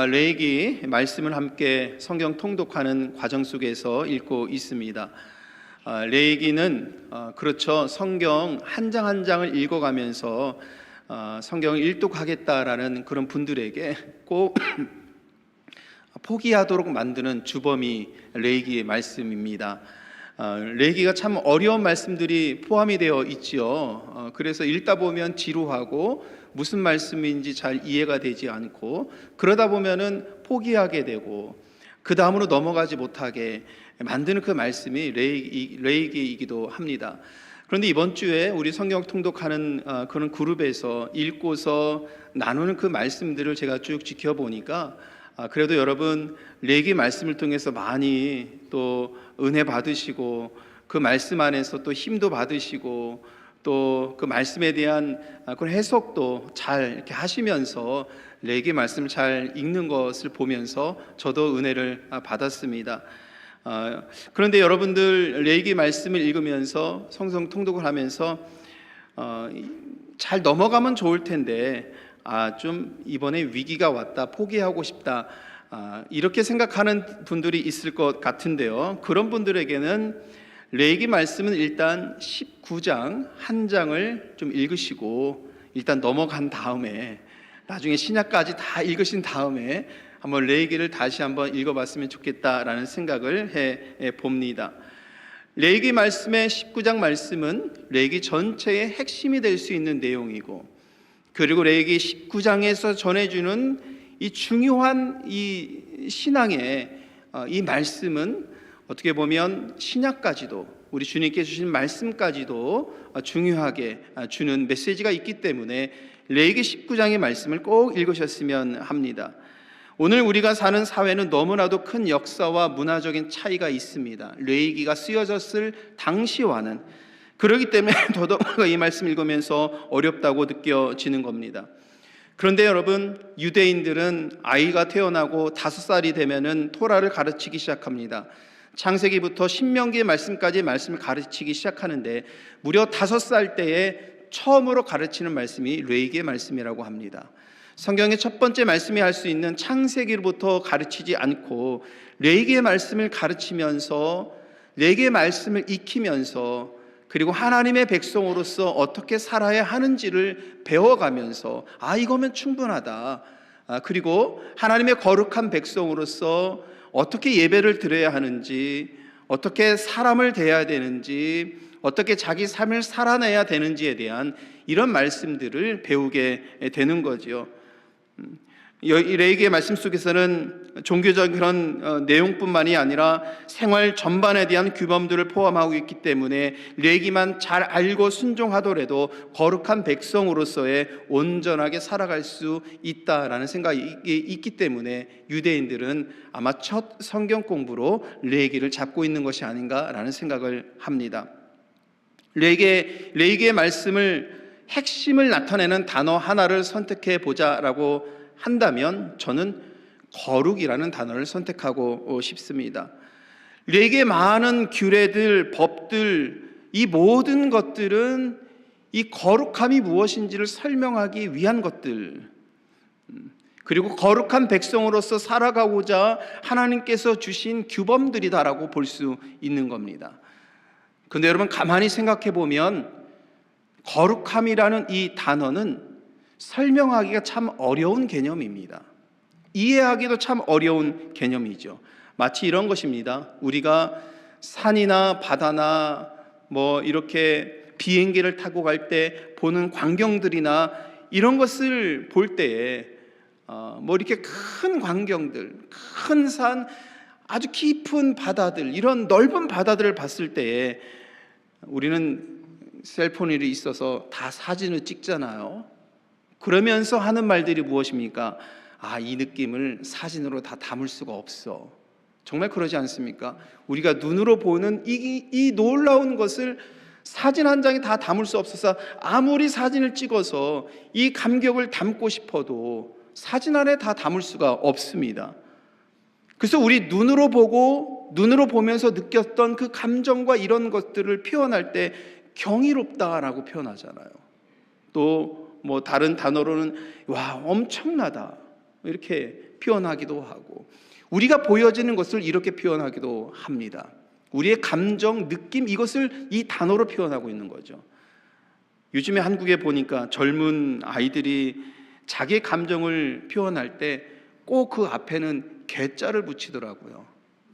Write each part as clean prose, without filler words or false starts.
레위기 말씀을 함께 성경 통독하는 과정 속에서 읽고 있습니다. 레위기는 그렇죠. 성경 한 장 한 장을 읽어가면서 성경을 일독하겠다라는 그런 분들에게 꼭 포기하도록 만드는 주범이 레위기의 말씀입니다. 레위기가 참 어려운 말씀들이 포함이 되어 있지요. 그래서 읽다 보면 지루하고 무슨 말씀인지 잘 이해가 되지 않고 그러다 보면은 포기하게 되고 그 다음으로 넘어가지 못하게 만드는 그 말씀이 레위기이기도 합니다. 그런데 이번 주에 우리 성경 통독하는 그런 그룹에서 읽고서 나누는 그 말씀들을 제가 쭉 지켜보니까 그래도 여러분 레위기 말씀을 통해서 많이 또 은혜 받으시고 그 말씀 안에서 또 힘도 받으시고 또 그 말씀에 대한 그런 해석도 잘 이렇게 하시면서 레위기 말씀을 잘 읽는 것을 보면서 저도 은혜를 받았습니다. 그런데 여러분들 레위기 말씀을 읽으면서 성경 통독을 하면서 잘 넘어가면 좋을 텐데 좀 이번에 위기가 왔다, 포기하고 싶다, 이렇게 생각하는 분들이 있을 것 같은데요. 그런 분들에게는 레위기 말씀은 일단 19장 한 장을 좀 읽으시고 일단 넘어간 다음에 나중에 신약까지 다 읽으신 다음에 한번 레위기를 다시 한번 읽어봤으면 좋겠다라는 생각을 해 봅니다. 레위기 말씀의 19장 말씀은 레위기 전체의 핵심이 될 수 있는 내용이고, 그리고 레위기 19장에서 전해주는 이 중요한 이 신앙의 이 말씀은 어떻게 보면 신약까지도 우리 주님께 주신 말씀까지도 중요하게 주는 메시지가 있기 때문에 레위기 19장의 말씀을 꼭 읽으셨으면 합니다. 오늘 우리가 사는 사회는 너무나도 큰 역사와 문화적인 차이가 있습니다. 레위기가 쓰여졌을 당시와는. 그렇기 때문에 더더욱 이 말씀 읽으면서 어렵다고 느껴지는 겁니다. 그런데 여러분, 유대인들은 아이가 태어나고 5살이 되면은 토라를 가르치기 시작합니다. 창세기부터 신명기의 말씀까지 말씀을 가르치기 시작하는데 무려 5살 때에 처음으로 가르치는 말씀이 레위기의 말씀이라고 합니다. 성경의 첫 번째 말씀이 할 수 있는 창세기로부터 가르치지 않고 레위기의 말씀을 가르치면서 레위기의 말씀을 익히면서 그리고 하나님의 백성으로서 어떻게 살아야 하는지를 배워가면서 이거면 충분하다. 그리고 하나님의 거룩한 백성으로서 어떻게 예배를 드려야 하는지, 어떻게 사람을 대해야 되는지, 어떻게 자기 삶을 살아내야 되는지에 대한 이런 말씀들을 배우게 되는 거죠. 이 레위기의 말씀 속에서는 종교적 그런 내용뿐만이 아니라 생활 전반에 대한 규범들을 포함하고 있기 때문에 레위기만 잘 알고 순종하더라도 거룩한 백성으로서의 온전하게 살아갈 수 있다라는 생각이 있기 때문에 유대인들은 아마 첫 성경 공부로 레위기를 잡고 있는 것이 아닌가라는 생각을 합니다. 레위기의 말씀을 핵심을 나타내는 단어 하나를 선택해 보자라고 한다면 저는 거룩이라는 단어를 선택하고 싶습니다. 레위기의 많은 규례들, 법들, 이 모든 것들은 이 거룩함이 무엇인지를 설명하기 위한 것들, 그리고 거룩한 백성으로서 살아가고자 하나님께서 주신 규범들이다라고 볼 수 있는 겁니다. 그런데 여러분 가만히 생각해 보면 거룩함이라는 이 단어는 설명하기가 참 어려운 개념입니다. 이해하기도 참 어려운 개념이죠. 마치 이런 것입니다. 우리가 산이나 바다나 이렇게 비행기를 타고 갈 때 보는 광경들이나 이런 것을 볼 때에 이렇게 큰 광경들, 큰 산, 아주 깊은 바다들, 이런 넓은 바다들을 봤을 때에 우리는 셀폰이 있어서 다 사진을 찍잖아요. 그러면서 하는 말들이 무엇입니까? 이 느낌을 사진으로 다 담을 수가 없어. 정말 그러지 않습니까? 우리가 눈으로 보는 이 놀라운 것을 사진 한 장에 다 담을 수 없어서 아무리 사진을 찍어서 이 감격을 담고 싶어도 사진 안에 다 담을 수가 없습니다. 그래서 우리 눈으로 보면서 느꼈던 그 감정과 이런 것들을 표현할 때 경이롭다라고 표현하잖아요. 또 다른 단어로는 엄청나다, 이렇게 표현하기도 하고, 우리가 보여지는 것을 이렇게 표현하기도 합니다. 우리의 감정, 느낌, 이것을 이 단어로 표현하고 있는 거죠. 요즘에 한국에 보니까 젊은 아이들이 자기의 감정을 표현할 때 꼭 그 앞에는 개자를 붙이더라고요.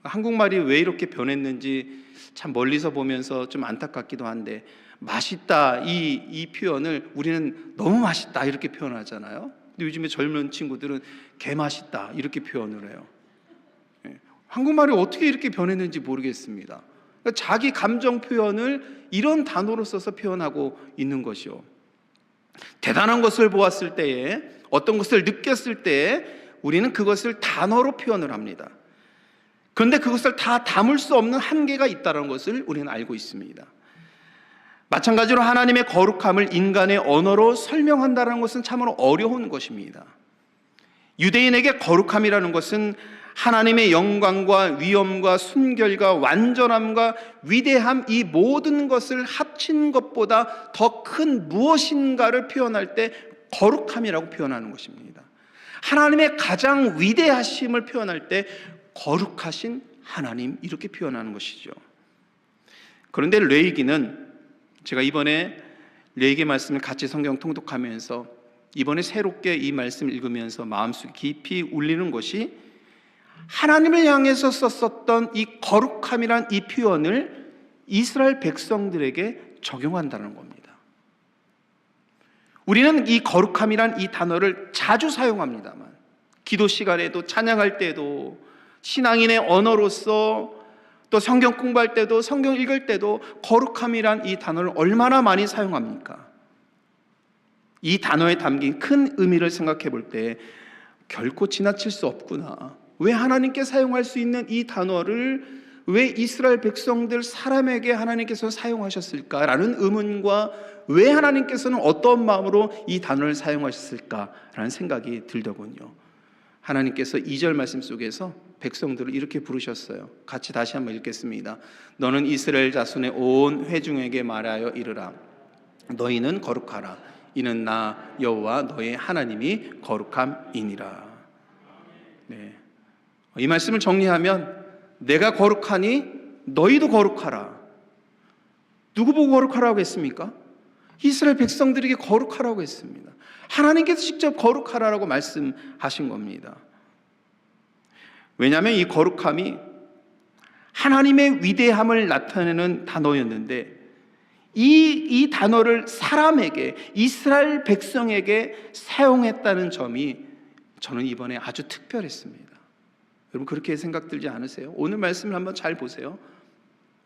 한국말이 왜 이렇게 변했는지 참 멀리서 보면서 좀 안타깝기도 한데, 맛있다, 이 표현을 우리는 너무 맛있다 이렇게 표현하잖아요. 근데 요즘에 젊은 친구들은 개 맛있다 이렇게 표현을 해요. 한국말이 어떻게 이렇게 변했는지 모르겠습니다. 그러니까 자기 감정 표현을 이런 단어로 써서 표현하고 있는 것이요. 대단한 것을 보았을 때에, 어떤 것을 느꼈을 때에 우리는 그것을 단어로 표현을 합니다. 그런데 그것을 다 담을 수 없는 한계가 있다는 것을 우리는 알고 있습니다. 마찬가지로 하나님의 거룩함을 인간의 언어로 설명한다는 것은 참으로 어려운 것입니다. 유대인에게 거룩함이라는 것은 하나님의 영광과 위엄과 순결과 완전함과 위대함, 이 모든 것을 합친 것보다 더 큰 무엇인가를 표현할 때 거룩함이라고 표현하는 것입니다. 하나님의 가장 위대하심을 표현할 때 거룩하신 하나님, 이렇게 표현하는 것이죠. 그런데 레위기는, 제가 이번에 레위기 말씀을 같이 성경 통독하면서 이번에 새롭게 이 말씀을 읽으면서 마음속에 깊이 울리는 것이, 하나님을 향해서 썼었던 이 거룩함이란 이 표현을 이스라엘 백성들에게 적용한다는 겁니다. 우리는 이 거룩함이란 이 단어를 자주 사용합니다만, 기도 시간에도, 찬양할 때도, 신앙인의 언어로서, 또 성경 공부할 때도, 성경 읽을 때도 거룩함이란 이 단어를 얼마나 많이 사용합니까? 이 단어에 담긴 큰 의미를 생각해 볼 때 결코 지나칠 수 없구나. 왜 하나님께 사용할 수 있는 이 단어를 왜 이스라엘 백성들 사람에게 하나님께서 사용하셨을까라는 의문과, 왜 하나님께서는 어떤 마음으로 이 단어를 사용하셨을까라는 생각이 들더군요. 하나님께서 2절 말씀 속에서 백성들을 이렇게 부르셨어요. 같이 다시 한번 읽겠습니다. 너는 이스라엘 자손의 온 회중에게 말하여 이르라. 너희는 거룩하라. 이는 나 여호와 너의 하나님이 거룩함이니라. 네. 이 말씀을 정리하면, 내가 거룩하니 너희도 거룩하라. 누구 보고 거룩하라고 했습니까? 이스라엘 백성들에게 거룩하라고 했습니다. 하나님께서 직접 거룩하라고 말씀하신 겁니다. 왜냐하면 이 거룩함이 하나님의 위대함을 나타내는 단어였는데, 이 단어를 사람에게, 이스라엘 백성에게 사용했다는 점이 저는 이번에 아주 특별했습니다. 여러분, 그렇게 생각 들지 않으세요? 오늘 말씀을 한번 잘 보세요.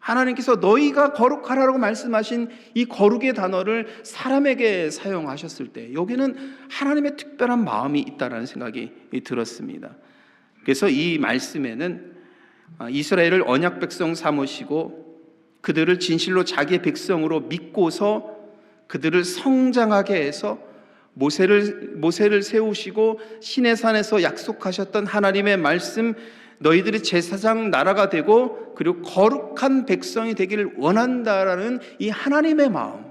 하나님께서 너희가 거룩하라고 말씀하신 이 거룩의 단어를 사람에게 사용하셨을 때, 여기는 하나님의 특별한 마음이 있다는 생각이 들었습니다. 그래서 이 말씀에는 이스라엘을 언약 백성 삼으시고 그들을 진실로 자기의 백성으로 믿고서 그들을 성장하게 해서 모세를 세우시고 시내산에서 약속하셨던 하나님의 말씀, 너희들이 제사장 나라가 되고 그리고 거룩한 백성이 되기를 원한다라는 이 하나님의 마음,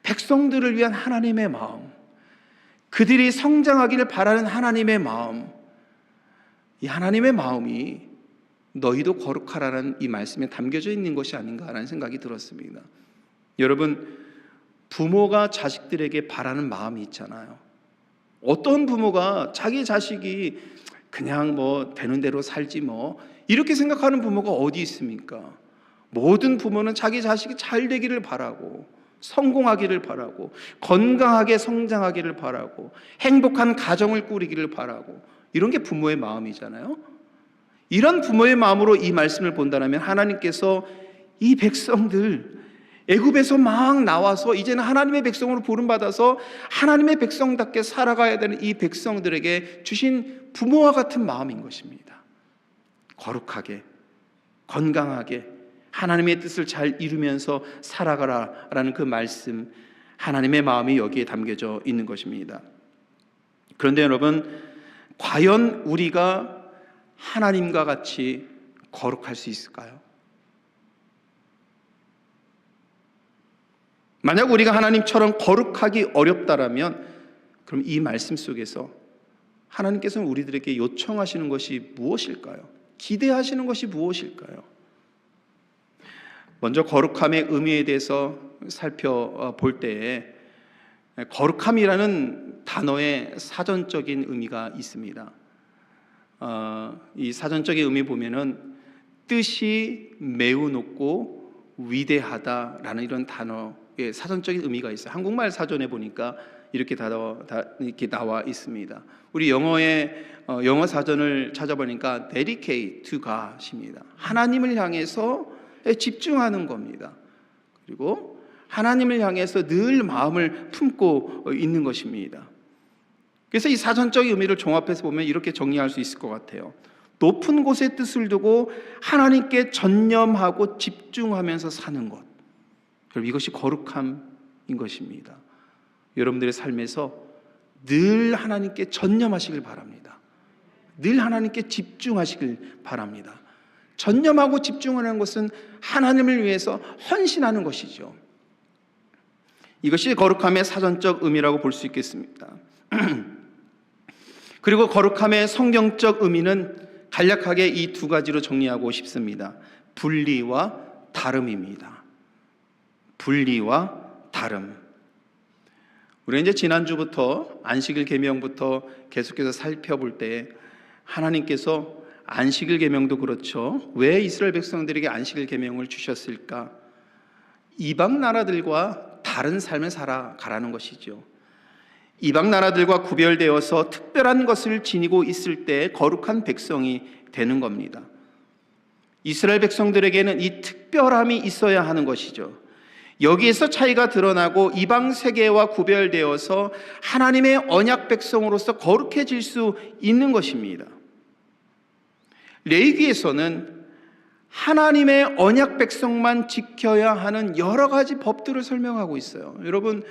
백성들을 위한 하나님의 마음, 그들이 성장하기를 바라는 하나님의 마음, 이 하나님의 마음이 너희도 거룩하라는 이 말씀에 담겨져 있는 것이 아닌가라는 생각이 들었습니다. 여러분, 부모가 자식들에게 바라는 마음이 있잖아요. 어떤 부모가 자기 자식이 그냥 뭐 되는 대로 살지 뭐 이렇게 생각하는 부모가 어디 있습니까? 모든 부모는 자기 자식이 잘 되기를 바라고, 성공하기를 바라고, 건강하게 성장하기를 바라고, 행복한 가정을 꾸리기를 바라고, 이런 게 부모의 마음이잖아요. 이런 부모의 마음으로 이 말씀을 본다면, 하나님께서 이 백성들, 애굽에서 막 나와서 이제는 하나님의 백성으로 부름받아서 하나님의 백성답게 살아가야 되는 이 백성들에게 주신 부모와 같은 마음인 것입니다. 거룩하게, 건강하게 하나님의 뜻을 잘 이루면서 살아가라라는 그 말씀, 하나님의 마음이 여기에 담겨져 있는 것입니다. 그런데 여러분, 과연 우리가 하나님과 같이 거룩할 수 있을까요? 만약 우리가 하나님처럼 거룩하기 어렵다라면, 그럼 이 말씀 속에서 하나님께서는 우리들에게 요청하시는 것이 무엇일까요? 기대하시는 것이 무엇일까요? 먼저 거룩함의 의미에 대해서 살펴볼 때에 거룩함이라는 단어의 사전적인 의미가 있습니다. 이 사전적인 의미 보면은 뜻이 매우 높고 위대하다라는 이런 단어의 사전적인 의미가 있어요. 한국말 사전에 보니까 이렇게 나와 있습니다. 우리 영어 사전을 찾아보니까 dedicate to God입니다. 하나님을 향해서 집중하는 겁니다. 그리고 하나님을 향해서 늘 마음을 품고 있는 것입니다. 그래서 이 사전적인 의미를 종합해서 보면 이렇게 정리할 수 있을 것 같아요. 높은 곳에 뜻을 두고 하나님께 전념하고 집중하면서 사는 것. 여러분, 이것이 거룩함인 것입니다. 여러분들의 삶에서 늘 하나님께 전념하시길 바랍니다. 늘 하나님께 집중하시길 바랍니다. 전념하고 집중하는 것은 하나님을 위해서 헌신하는 것이죠. 이것이 거룩함의 사전적 의미라고 볼 수 있겠습니다. 그리고 거룩함의 성경적 의미는 간략하게 이 두 가지로 정리하고 싶습니다. 분리와 다름입니다. 분리와 다름. 우리는 이제 지난주부터 안식일 계명부터 계속해서 살펴볼 때 하나님께서 안식일 계명도 그렇죠. 왜 이스라엘 백성들에게 안식일 계명을 주셨을까? 이방 나라들과 다른 삶을 살아가라는 것이죠. 이방 나라들과 구별되어서 특별한 것을 지니고 있을 때 거룩한 백성이 되는 겁니다. 이스라엘 백성들에게는 이 특별함이 있어야 하는 것이죠. 여기에서 차이가 드러나고 이방 세계와 구별되어서 하나님의 언약 백성으로서 거룩해질 수 있는 것입니다. 레위기에서는 하나님의 언약 백성만 지켜야 하는 여러 가지 법들을 설명하고 있어요. 여러분,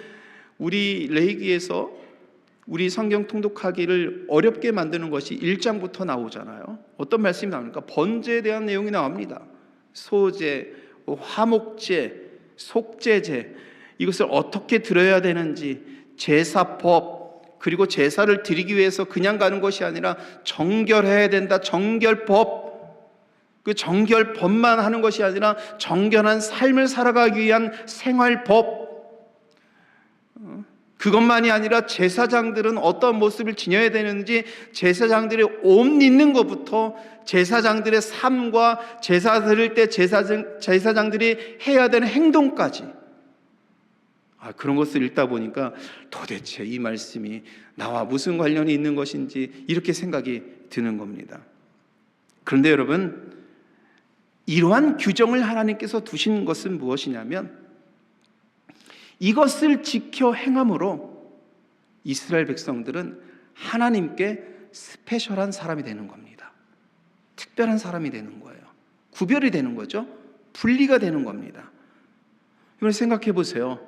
우리 레위기에서 우리 성경 통독하기를 어렵게 만드는 것이 1장부터 나오잖아요. 어떤 말씀이 나옵니까? 번제에 대한 내용이 나옵니다. 소제, 화목제, 속죄제, 이것을 어떻게 드려야 되는지, 제사법, 그리고 제사를 드리기 위해서 그냥 가는 것이 아니라 정결해야 된다. 정결법. 그 정결법만 하는 것이 아니라 정결한 삶을 살아가기 위한 생활법. 그것만이 아니라 제사장들은 어떤 모습을 지녀야 되는지, 제사장들의 옷 입는 것부터 제사장들의 삶과 제사 드릴 때 제사장들이 해야 되는 행동까지, 그런 것을 읽다 보니까 도대체 이 말씀이 나와 무슨 관련이 있는 것인지 이렇게 생각이 드는 겁니다. 그런데 여러분, 이러한 규정을 하나님께서 두신 것은 무엇이냐면, 이것을 지켜 행함으로 이스라엘 백성들은 하나님께 스페셜한 사람이 되는 겁니다. 특별한 사람이 되는 거예요. 구별이 되는 거죠. 분리가 되는 겁니다. 이걸 생각해 보세요.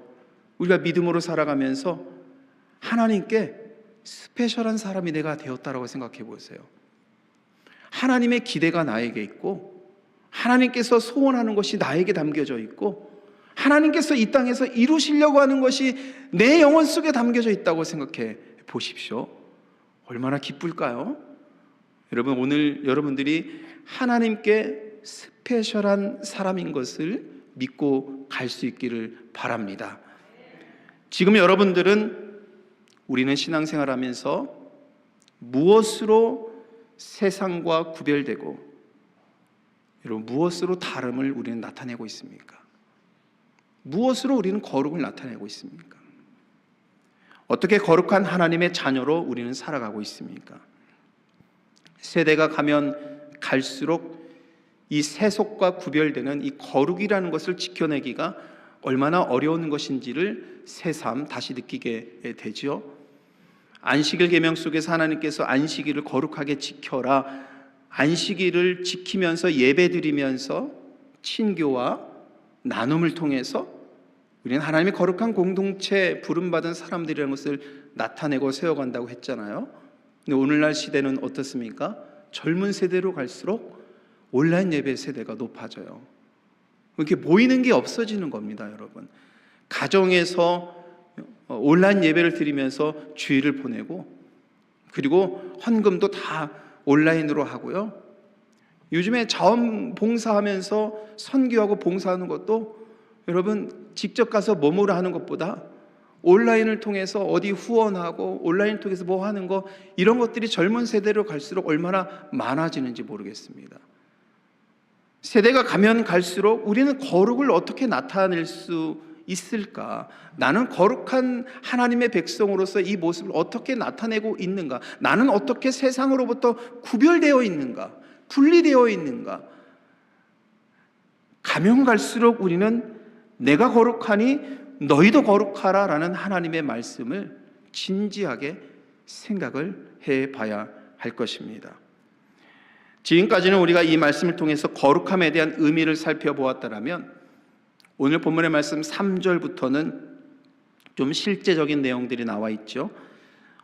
우리가 믿음으로 살아가면서 하나님께 스페셜한 사람이 내가 되었다라고 생각해 보세요. 하나님의 기대가 나에게 있고, 하나님께서 소원하는 것이 나에게 담겨져 있고, 하나님께서 이 땅에서 이루시려고 하는 것이 내 영혼 속에 담겨져 있다고 생각해 보십시오. 얼마나 기쁠까요? 여러분, 오늘 여러분들이 하나님께 스페셜한 사람인 것을 믿고 갈 수 있기를 바랍니다. 지금 여러분들은, 우리는 신앙생활하면서 무엇으로 세상과 구별되고, 여러분, 무엇으로 다름을 우리는 나타내고 있습니까? 무엇으로 우리는 거룩을 나타내고 있습니까? 어떻게 거룩한 하나님의 자녀로 우리는 살아가고 있습니까? 세대가 가면 갈수록 이 세속과 구별되는 이 거룩이라는 것을 지켜내기가 얼마나 어려운 것인지를 새삼 다시 느끼게 되죠. 안식일 계명 속에서 하나님께서 안식일을 거룩하게 지켜라, 안식일을 지키면서 예배드리면서 친교와 나눔을 통해서 우리는 하나님의 거룩한 공동체 부름받은 사람들이라는 것을 나타내고 세워간다고 했잖아요. 근데 오늘날 시대는 어떻습니까? 젊은 세대로 갈수록 온라인 예배 세대가 높아져요. 이렇게 모이는 게 없어지는 겁니다, 여러분. 가정에서 온라인 예배를 드리면서 주일을 보내고, 그리고 헌금도 다 온라인으로 하고요. 요즘에 자원봉사하면서 선교하고 봉사하는 것도 여러분 직접 가서 몸으로 하는 것보다 온라인을 통해서 어디 후원하고 온라인을 통해서 뭐 하는 거, 이런 것들이 젊은 세대로 갈수록 얼마나 많아지는지 모르겠습니다. 세대가 가면 갈수록 우리는 거룩을 어떻게 나타낼 수 있을까? 나는 거룩한 하나님의 백성으로서 이 모습을 어떻게 나타내고 있는가? 나는 어떻게 세상으로부터 구별되어 있는가? 분리되어 있는가? 가면 갈수록 우리는 내가 거룩하니 너희도 거룩하라 라는 하나님의 말씀을 진지하게 생각을 해봐야 할 것입니다. 지금까지는 우리가 이 말씀을 통해서 거룩함에 대한 의미를 살펴보았다면 오늘 본문의 말씀 3절부터는 좀 실제적인 내용들이 나와 있죠.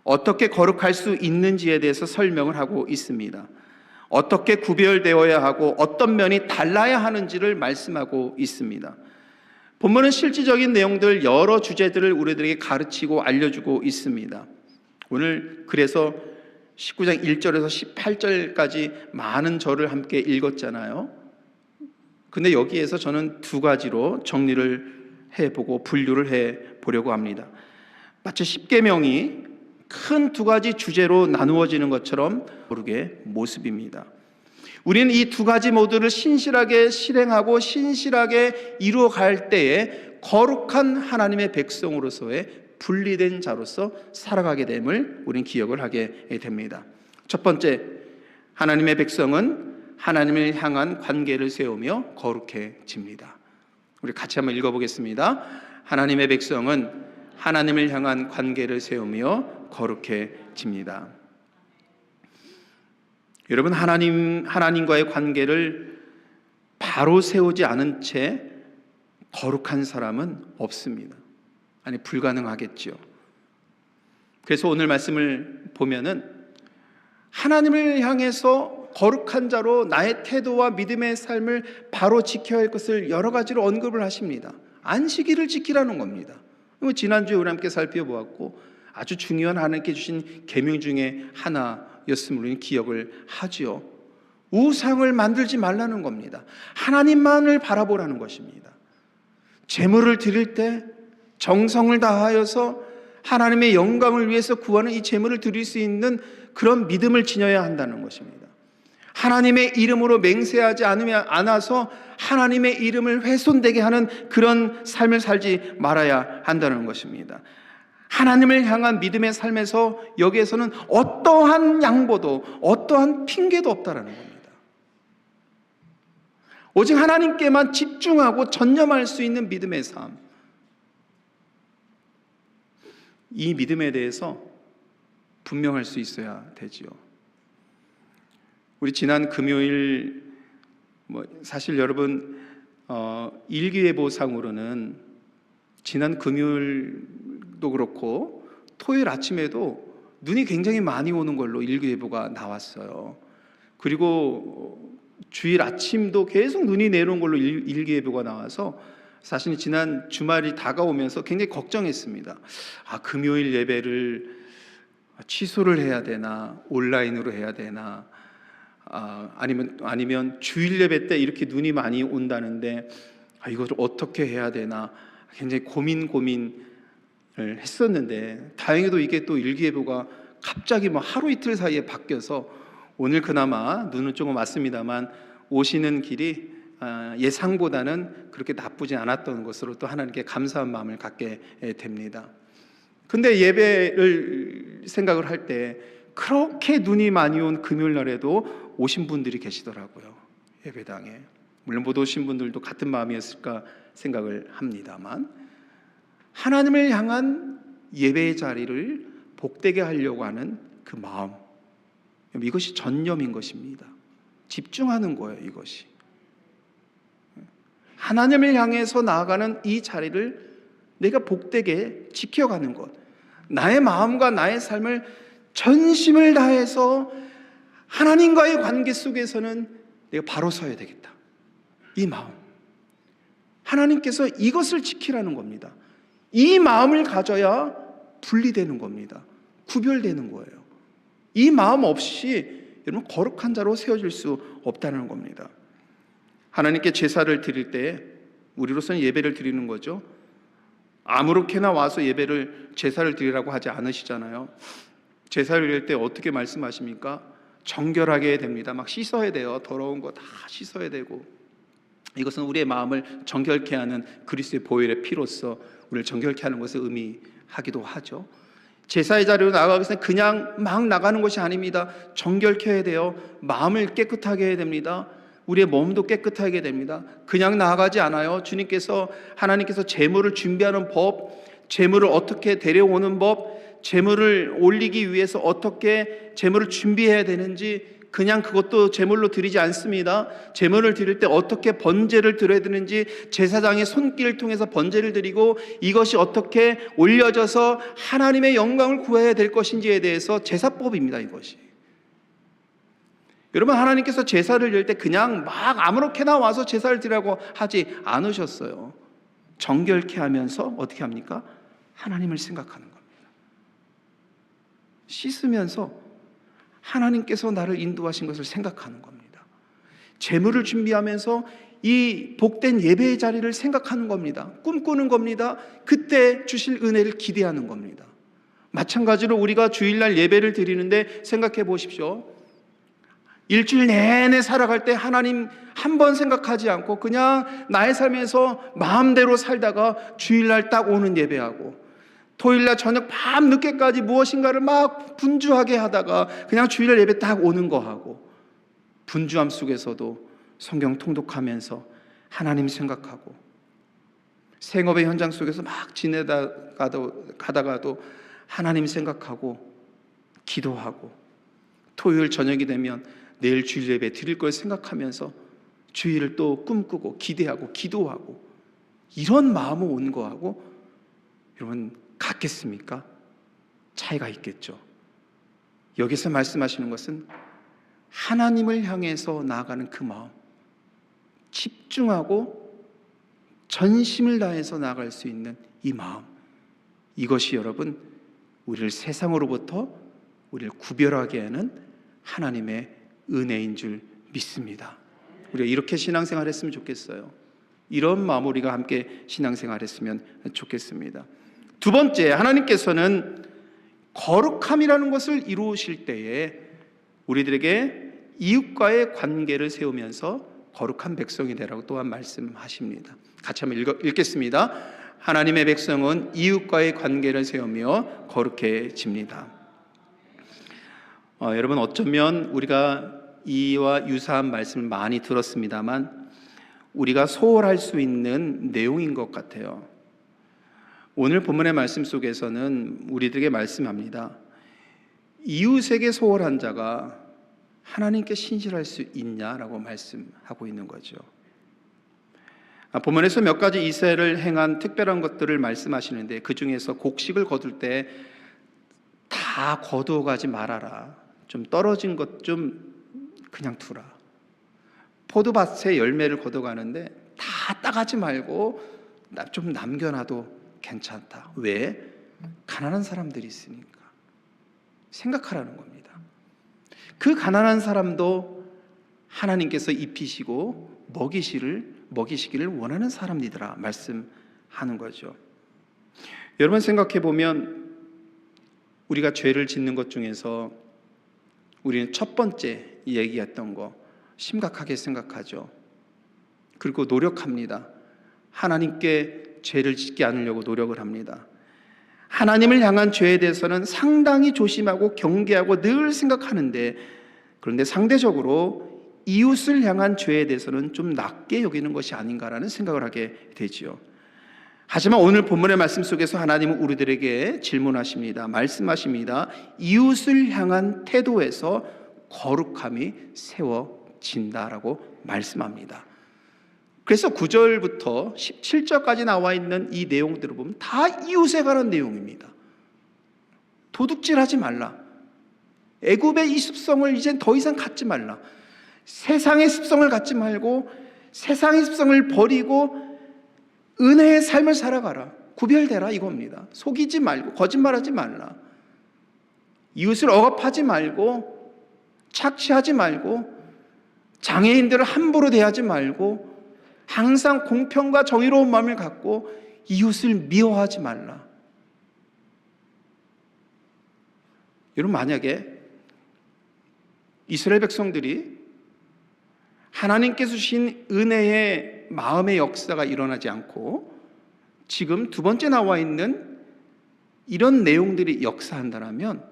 어떻게 거룩할 수 있는지에 대해서 설명을 하고 있습니다. 어떻게 구별되어야 하고 어떤 면이 달라야 하는지를 말씀하고 있습니다. 본문은 실질적인 내용들, 여러 주제들을 우리들에게 가르치고 알려주고 있습니다. 오늘 그래서 19장 1절에서 18절까지 많은 절을 함께 읽었잖아요. 근데 여기에서 저는 두 가지로 정리를 해보고 분류를 해보려고 합니다. 마치 십계명이 큰 두 가지 주제로 나누어지는 것처럼 거룩의 모습입니다. 우리는 이 두 가지 모두를 신실하게 실행하고 신실하게 이루어갈 때에 거룩한 하나님의 백성으로서의 분리된 자로서 살아가게 됨을 우리는 기억을 하게 됩니다. 첫 번째, 하나님의 백성은 하나님을 향한 관계를 세우며 거룩해집니다. 우리 같이 한번 읽어보겠습니다. 하나님의 백성은 하나님을 향한 관계를 세우며 거룩해집니다. 여러분, 하나님과의 관계를 바로 세우지 않은 채 거룩한 사람은 없습니다. 아니, 불가능하겠죠. 그래서 오늘 말씀을 보면은 하나님을 향해서 거룩한 자로 나의 태도와 믿음의 삶을 바로 지켜야 할 것을 여러 가지로 언급을 하십니다. 안식일을 지키라는 겁니다. 지난주에 우리 함께 살펴보았고 아주 중요한 하나님께 주신 계명 중에 하나였음을 우리는 기억을 하지요. 우상을 만들지 말라는 겁니다. 하나님만을 바라보라는 것입니다. 제물을 드릴 때 정성을 다하여서 하나님의 영광을 위해서 구하는 이 제물을 드릴 수 있는 그런 믿음을 지녀야 한다는 것입니다. 하나님의 이름으로 맹세하지 않아서 하나님의 이름을 훼손되게 하는 그런 삶을 살지 말아야 한다는 것입니다. 하나님을 향한 믿음의 삶에서 여기에서는 어떠한 양보도 어떠한 핑계도 없다라는 겁니다. 오직 하나님께만 집중하고 전념할 수 있는 믿음의 삶, 이 믿음에 대해서 분명할 수 있어야 되지요. 우리 지난 금요일 사실 여러분 일기예보상으로는 지난 금요일도 그렇고 토요일 아침에도 눈이 굉장히 많이 오는 걸로 일기예보가 나왔어요. 그리고 주일 아침도 계속 눈이 내려온 걸로 일기예보가 나와서 사실 지난 주말이 다가오면서 굉장히 걱정했습니다. 금요일 예배를 취소를 해야 되나, 온라인으로 해야 되나, 아니면 주일 예배 때 이렇게 눈이 많이 온다는데 이걸 어떻게 해야 되나 굉장히 고민을 했었는데 다행히도 이게 또 일기예보가 갑자기 하루 이틀 사이에 바뀌어서 오늘 그나마 눈은 조금 왔습니다만 오시는 길이 예상보다는 그렇게 나쁘지 않았던 것으로 또 하나님께 감사한 마음을 갖게 됩니다. 근데 예배를 생각을 할 때 그렇게 눈이 많이 온 금요일 날에도 오신 분들이 계시더라고요. 예배당에. 물론 못 오신 분들도 같은 마음이었을까 생각을 합니다만 하나님을 향한 예배의 자리를 복되게 하려고 하는 그 마음, 이것이 전념인 것입니다. 집중하는 거예요. 이것이 하나님을 향해서 나아가는 이 자리를 내가 복되게 지켜가는 것, 나의 마음과 나의 삶을 전심을 다해서 하나님과의 관계 속에서는 내가 바로 서야 되겠다. 이 마음, 하나님께서 이것을 지키라는 겁니다. 이 마음을 가져야 분리되는 겁니다. 구별되는 거예요. 이 마음 없이 여러분 거룩한 자로 세워질 수 없다는 겁니다. 하나님께 제사를 드릴 때 우리로서는 예배를 드리는 거죠. 아무렇게나 와서 제사를 드리라고 하지 않으시잖아요. 제사를 드릴 때 어떻게 말씀하십니까? 정결하게 해야 됩니다. 막 씻어야 돼요. 더러운 거 다 씻어야 되고, 이것은 우리의 마음을 정결케 하는 그리스도의 보혈의 피로서 우리를 정결케 하는 것을 의미하기도 하죠. 제사의 자리로 나가기 위해서는 그냥 막 나가는 것이 아닙니다. 정결케 해야 돼요. 마음을 깨끗하게 해야 됩니다. 우리의 몸도 깨끗하게 됩니다. 그냥 나아가지 않아요. 하나님께서 제물을 준비하는 법, 제물을 어떻게 데려오는 법, 제물을 올리기 위해서 어떻게 제물을 준비해야 되는지, 그냥 그것도 제물로 드리지 않습니다. 제물을 드릴 때 어떻게 번제를 드려야 되는지, 제사장의 손길을 통해서 번제를 드리고 이것이 어떻게 올려져서 하나님의 영광을 구해야 될 것인지에 대해서 제사법입니다. 이것이. 여러분, 하나님께서 제사를 드릴 때 그냥 막 아무렇게나 와서 제사를 드리라고 하지 않으셨어요. 정결케 하면서 어떻게 합니까? 하나님을 생각하는 겁니다. 씻으면서 하나님께서 나를 인도하신 것을 생각하는 겁니다. 제물을 준비하면서 이 복된 예배의 자리를 생각하는 겁니다. 꿈꾸는 겁니다. 그때 주실 은혜를 기대하는 겁니다. 마찬가지로 우리가 주일날 예배를 드리는데 생각해 보십시오. 일주일 내내 살아갈 때 하나님 한 번 생각하지 않고 그냥 나의 삶에서 마음대로 살다가 주일날 딱 오는 예배하고, 토요일날 저녁 밤 늦게까지 무엇인가를 막 분주하게 하다가 그냥 주일날 예배 딱 오는 거 하고, 분주함 속에서도 성경 통독하면서 하나님 생각하고, 생업의 현장 속에서 막 가다가도 하나님 생각하고 기도하고, 토요일 저녁이 되면 내일 주일 예배 드릴 걸 생각하면서 주일을 또 꿈꾸고 기대하고 기도하고, 이런 마음으로 온 거하고 여러분 같겠습니까? 차이가 있겠죠. 여기서 말씀하시는 것은 하나님을 향해서 나아가는 그 마음, 집중하고 전심을 다해서 나아갈 수 있는 이 마음, 이것이 여러분 우리를 세상으로부터 우리를 구별하게 하는 하나님의 은혜인 줄 믿습니다. 우리가 이렇게 신앙생활 했으면 좋겠어요. 이런 마음 우리가 함께 신앙생활 했으면 좋겠습니다. 두 번째, 하나님께서는 거룩함이라는 것을 이루실 때에 우리들에게 이웃과의 관계를 세우면서 거룩한 백성이 되라고 또한 말씀하십니다. 같이 한번 읽겠습니다. 하나님의 백성은 이웃과의 관계를 세우며 거룩해집니다. 여러분, 어쩌면 우리가 이와 유사한 말씀을 많이 들었습니다만 우리가 소홀할 수 있는 내용인 것 같아요. 오늘 본문의 말씀 속에서는 우리들에게 말씀합니다. 이웃에게 소홀한 자가 하나님께 신실할 수 있냐라고 말씀하고 있는 거죠. 본문에서 몇 가지 이스라엘을 행한 특별한 것들을 말씀하시는데, 그 중에서 곡식을 거둘 때 다 거두어 가지 말아라. 좀 떨어진 것 좀 그냥 두라. 포도밭에 열매를 걷어가는데 다 따가지 말고 좀 남겨놔도 괜찮다. 왜? 가난한 사람들이 있으니까. 생각하라는 겁니다. 그 가난한 사람도 하나님께서 입히시고 먹이시기를 원하는 사람이더라 말씀하는 거죠. 여러분, 생각해 보면 우리가 죄를 짓는 것 중에서 우리는 첫 번째 얘기했던 거 심각하게 생각하죠. 그리고 노력합니다. 하나님께 죄를 짓지 않으려고 노력을 합니다. 하나님을 향한 죄에 대해서는 상당히 조심하고 경계하고 늘 생각하는데, 그런데 상대적으로 이웃을 향한 죄에 대해서는 좀 낮게 여기는 것이 아닌가라는 생각을 하게 되지요. 하지만 오늘 본문의 말씀 속에서 하나님은 우리들에게 질문하십니다. 말씀하십니다. 이웃을 향한 태도에서 거룩함이 세워진다라고 말씀합니다. 그래서 9절부터 17절까지 나와 있는 이 내용들을 보면 다 이웃에 관한 내용입니다. 도둑질하지 말라. 애굽의 이 습성을 이젠 더 이상 갖지 말라. 세상의 습성을 갖지 말고 세상의 습성을 버리고 은혜의 삶을 살아가라. 구별되라 이겁니다. 속이지 말고 거짓말하지 말라. 이웃을 억압하지 말고, 착취하지 말고, 장애인들을 함부로 대하지 말고, 항상 공평과 정의로운 마음을 갖고 이웃을 미워하지 말라. 여러분, 만약에 이스라엘 백성들이 하나님께서 주신 은혜의 마음의 역사가 일어나지 않고 지금 두 번째 나와 있는 이런 내용들이 역사한다면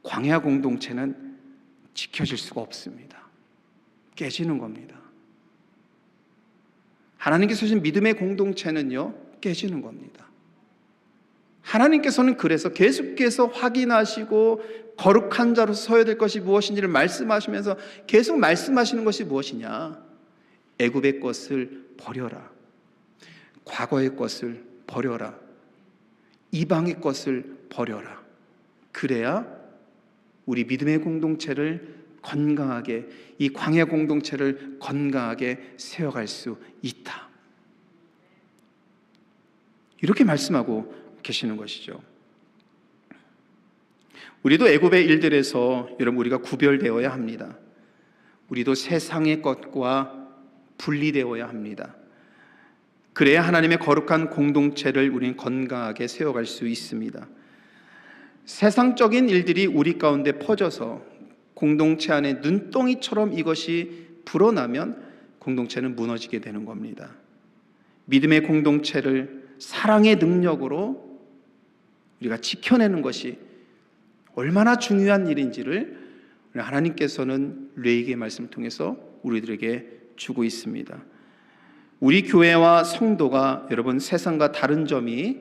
광야 공동체는 지켜질 수가 없습니다. 깨지는 겁니다. 하나님께서 주신 믿음의 공동체는요, 깨지는 겁니다. 하나님께서는 그래서 계속해서 확인하시고 거룩한 자로서 서야 될 것이 무엇인지를 말씀하시면서 계속 말씀하시는 것이 무엇이냐? 애굽의 것을 버려라. 과거의 것을 버려라. 이방의 것을 버려라. 그래야 우리 믿음의 공동체를 건강하게, 이 광야 공동체를 건강하게 세워갈 수 있다. 이렇게 말씀하고 계시는 것이죠. 우리도 애굽의 일들에서 여러분 우리가 구별되어야 합니다. 우리도 세상의 것과 분리되어야 합니다. 그래야 하나님의 거룩한 공동체를 우리는 건강하게 세워갈 수 있습니다. 세상적인 일들이 우리 가운데 퍼져서 공동체 안에 눈덩이처럼 이것이 불어나면 공동체는 무너지게 되는 겁니다. 믿음의 공동체를 사랑의 능력으로 우리가 지켜내는 것이 얼마나 중요한 일인지를 하나님께서는 레위기의 말씀을 통해서 우리들에게 주고 있습니다. 우리 교회와 성도가 여러분 세상과 다른 점이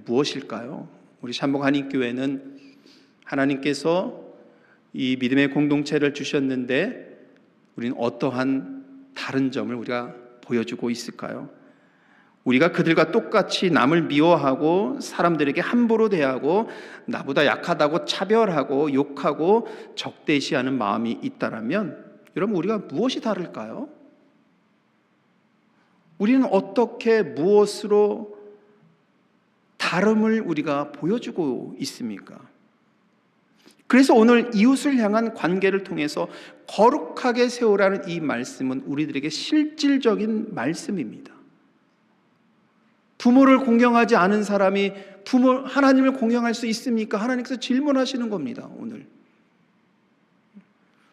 무엇일까요? 우리 샴복 한인교회는 하나님께서 이 믿음의 공동체를 주셨는데 우리는 어떠한 다른 점을 우리가 보여주고 있을까요? 우리가 그들과 똑같이 남을 미워하고 사람들에게 함부로 대하고 나보다 약하다고 차별하고 욕하고 적대시하는 마음이 있다라면 여러분 우리가 무엇이 다를까요? 우리는 어떻게 무엇으로 다름을 우리가 보여주고 있습니까? 그래서 오늘 이웃을 향한 관계를 통해서 거룩하게 세우라는 이 말씀은 우리들에게 실질적인 말씀입니다. 부모를 공경하지 않은 사람이 하나님을 공경할 수 있습니까? 하나님께서 질문하시는 겁니다. 오늘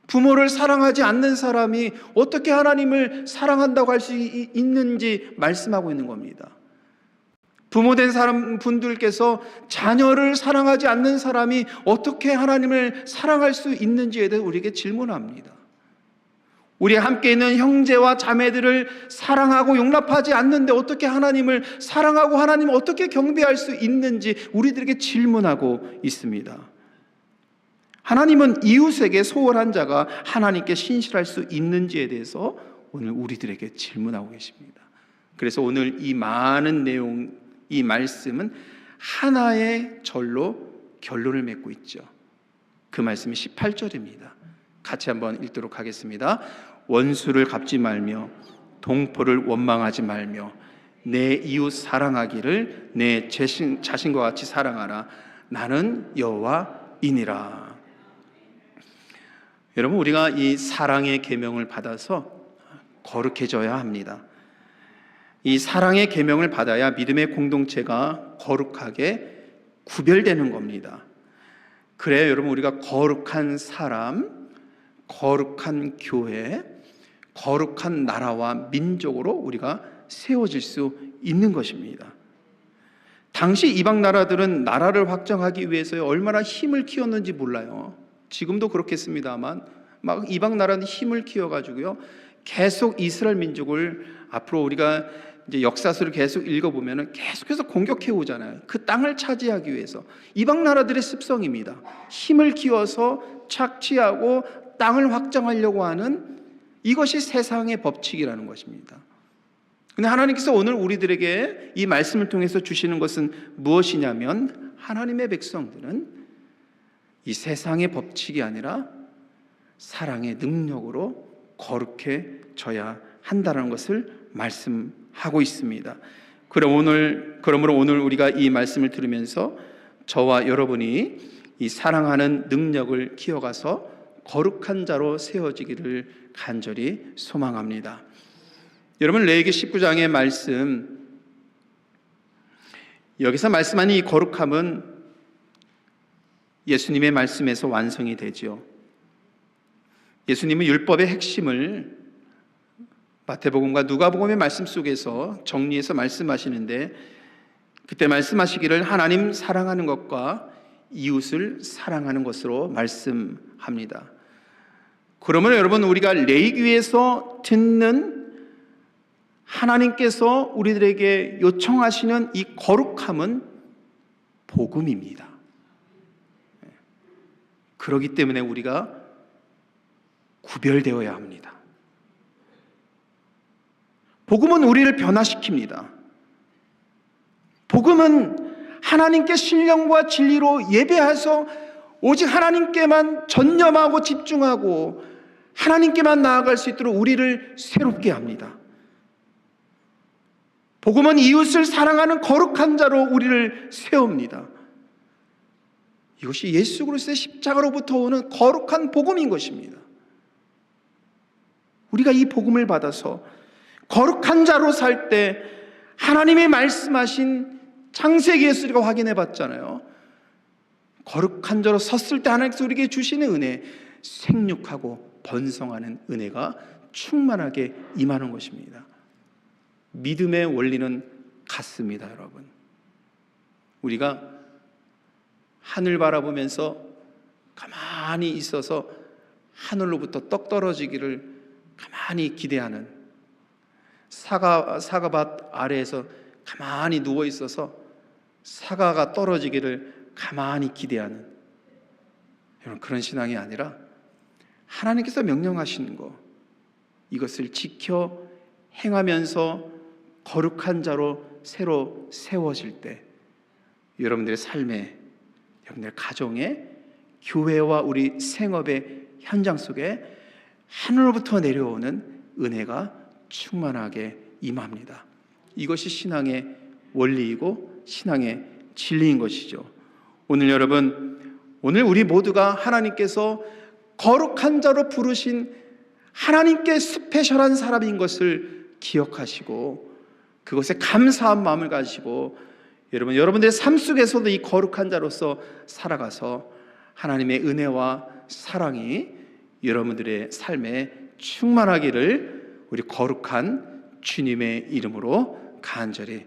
부모를 사랑하지 않는 사람이 어떻게 하나님을 사랑한다고 할 수 있는지 말씀하고 있는 겁니다. 부모된 사람 분들께서 자녀를 사랑하지 않는 사람이 어떻게 하나님을 사랑할 수 있는지에 대해 우리에게 질문합니다. 우리 함께 있는 형제와 자매들을 사랑하고 용납하지 않는데 어떻게 하나님을 사랑하고 하나님을 어떻게 경배할 수 있는지 우리들에게 질문하고 있습니다. 하나님은 이웃에게 소홀한 자가 하나님께 신실할 수 있는지에 대해서 오늘 우리들에게 질문하고 계십니다. 그래서 오늘 이 많은 내용, 이 말씀은 하나의 절로 결론을 맺고 있죠. 그 말씀이 18절입니다. 같이 한번 읽도록 하겠습니다. 원수를 갚지 말며 동포를 원망하지 말며 내 이웃 사랑하기를 내 자신과 같이 사랑하라. 나는 여호와이니라. 여러분 우리가 이 사랑의 계명을 받아서 거룩해져야 합니다. 이 사랑의 계명을 받아야 믿음의 공동체가 거룩하게 구별되는 겁니다. 그래야 여러분 우리가 거룩한 사람, 거룩한 교회, 거룩한 나라와 민족으로 우리가 세워질 수 있는 것입니다. 당시 이방 나라들은 나라를 확장하기 위해서 얼마나 힘을 키웠는지 몰라요. 지금도 그렇겠습니다만 막 이방 나라는 힘을 키워가지고요 계속 이스라엘 민족을 앞으로 우리가 이제 역사서를 계속 읽어보면 계속해서 공격해 오잖아요. 그 땅을 차지하기 위해서. 이방 나라들의 습성입니다. 힘을 키워서 착취하고 땅을 확장하려고 하는 이것이 세상의 법칙이라는 것입니다. 근데 하나님께서 오늘 우리들에게 이 말씀을 통해서 주시는 것은 무엇이냐면 하나님의 백성들은 이 세상의 법칙이 아니라 사랑의 능력으로 거룩해져야 한다는 것을 말씀하고 있습니다. 그러므로 오늘 우리가 이 말씀을 들으면서 저와 여러분이 이 사랑하는 능력을 키워가서 거룩한 자로 세워지기를 간절히 소망합니다. 여러분, 레위기 19장의 말씀, 여기서 말씀하는 이 거룩함은 예수님의 말씀에서 완성이 되죠. 예수님은 율법의 핵심을 마태복음과 누가복음의 말씀 속에서 정리해서 말씀하시는데, 그때 말씀하시기를 하나님 사랑하는 것과 이웃을 사랑하는 것으로 말씀합니다. 그러면 여러분, 우리가 레위기에서 듣는 하나님께서 우리들에게 요청하시는 이 거룩함은 복음입니다. 그렇기 때문에 우리가 구별되어야 합니다. 복음은 우리를 변화시킵니다. 복음은 하나님께 신령과 진리로 예배해서 오직 하나님께만 전념하고 집중하고 하나님께만 나아갈 수 있도록 우리를 새롭게 합니다. 복음은 이웃을 사랑하는 거룩한 자로 우리를 세웁니다. 이것이 예수 그리스도의 십자가로부터 오는 거룩한 복음인 것입니다. 우리가 이 복음을 받아서 거룩한 자로 살 때 하나님이 말씀하신 창세기에서 우리가 확인해 봤잖아요. 거룩한 자로 섰을 때 하나님께서 우리에게 주시는 은혜, 생육하고 번성하는 은혜가 충만하게 임하는 것입니다. 믿음의 원리는 같습니다, 여러분. 우리가 하늘 바라보면서 가만히 있어서 하늘로부터 떡 떨어지기를 가만히 기대하는, 사과밭 아래에서 가만히 누워 있어서 사과가 떨어지기를 가만히 기대하는, 여러분, 그런 신앙이 아니라 하나님께서 명령하시는 거, 이것을 지켜 행하면서 거룩한 자로 새로 세워질 때 여러분들의 삶에, 여러분들의 가정에, 교회와 우리 생업의 현장 속에 하늘로부터 내려오는 은혜가 충만하게 임합니다. 이것이 신앙의 원리이고 신앙의 진리인 것이죠. 오늘 여러분, 오늘 우리 모두가 하나님께서 거룩한 자로 부르신 하나님께 스페셜한 사람인 것을 기억하시고 그것에 감사한 마음을 가지고 여러분들의 삶 속에서도 이 거룩한 자로서 살아가서 하나님의 은혜와 사랑이 여러분들의 삶에 충만하기를 우리 거룩한 주님의 이름으로 간절히